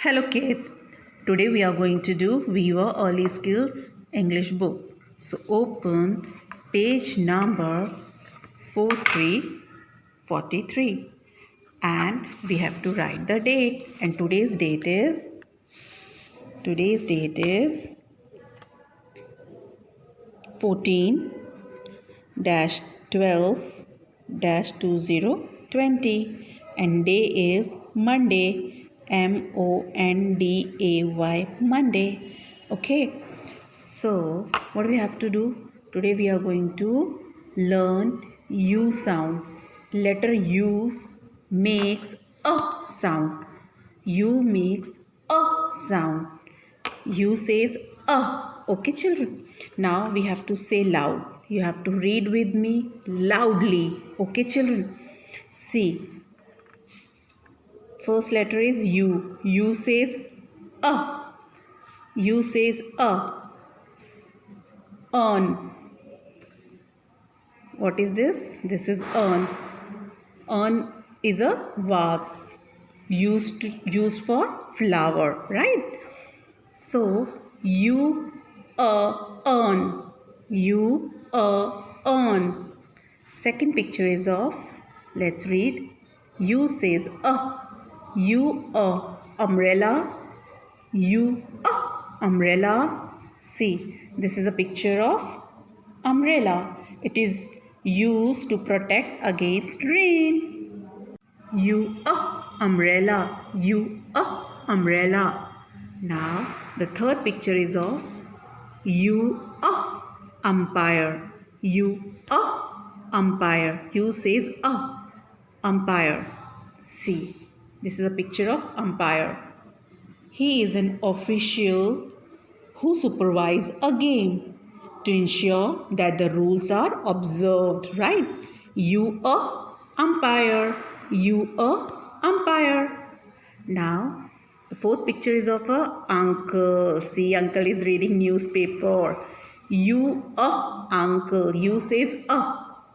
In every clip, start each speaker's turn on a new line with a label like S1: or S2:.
S1: Hello kids, today we are going to do Viva Early Skills English book. So open page number 4343 and we have to write the date, and today's date is 14 12 2020 and day is Monday, Monday, Monday. Okay, so what do we have to do? Today we are going to learn U sound. Letter U makes a sound. U makes a sound. U says okay children. Now we have to say loud. You have to read with me loudly. Okay children. See, first letter is U. U says a. U says a. Earn. What is this? This is earn. Earn is a vase used for flower, right? So you earn. You earn. Second picture is of, let's read. You says you umbrella. You umbrella. See, this is a picture of umbrella. It is used to protect against rain. You umbrella. You umbrella. Now the third picture is of you umpire. You umpire. You says umpire. See, this is a picture of umpire. He is an official who supervises a game to ensure that the rules are observed, right? You umpire. You umpire. Now the fourth picture is of a uncle. See, uncle is reading newspaper. You uncle. You says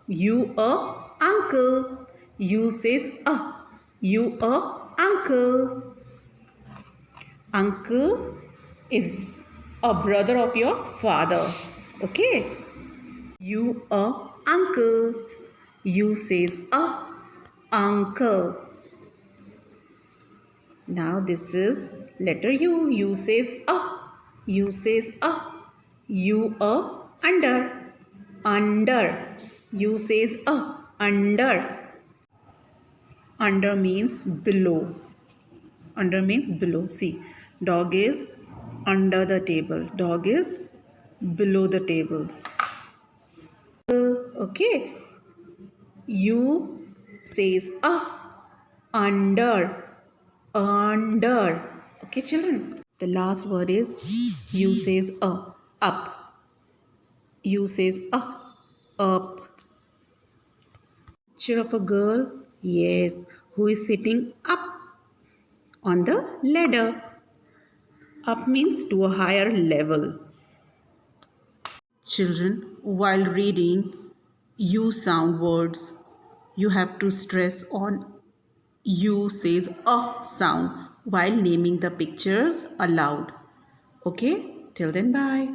S1: You uncle. You says You uncle. Uncle is a brother of your father. Okay. You uncle. You says uncle. Now this is letter U. U says U says You under. Under. U says under. Under means below. Under means below. See, dog is under the table. Dog is below the table. Okay. U says under. Under. Okay children. The last word is U says up. U says up. Picture of a girl. Yes. Who is sitting up on the ladder. Up means to a higher level. Children, while reading U sound words, you have to stress on U says sound while naming the pictures aloud. Okay, till then bye.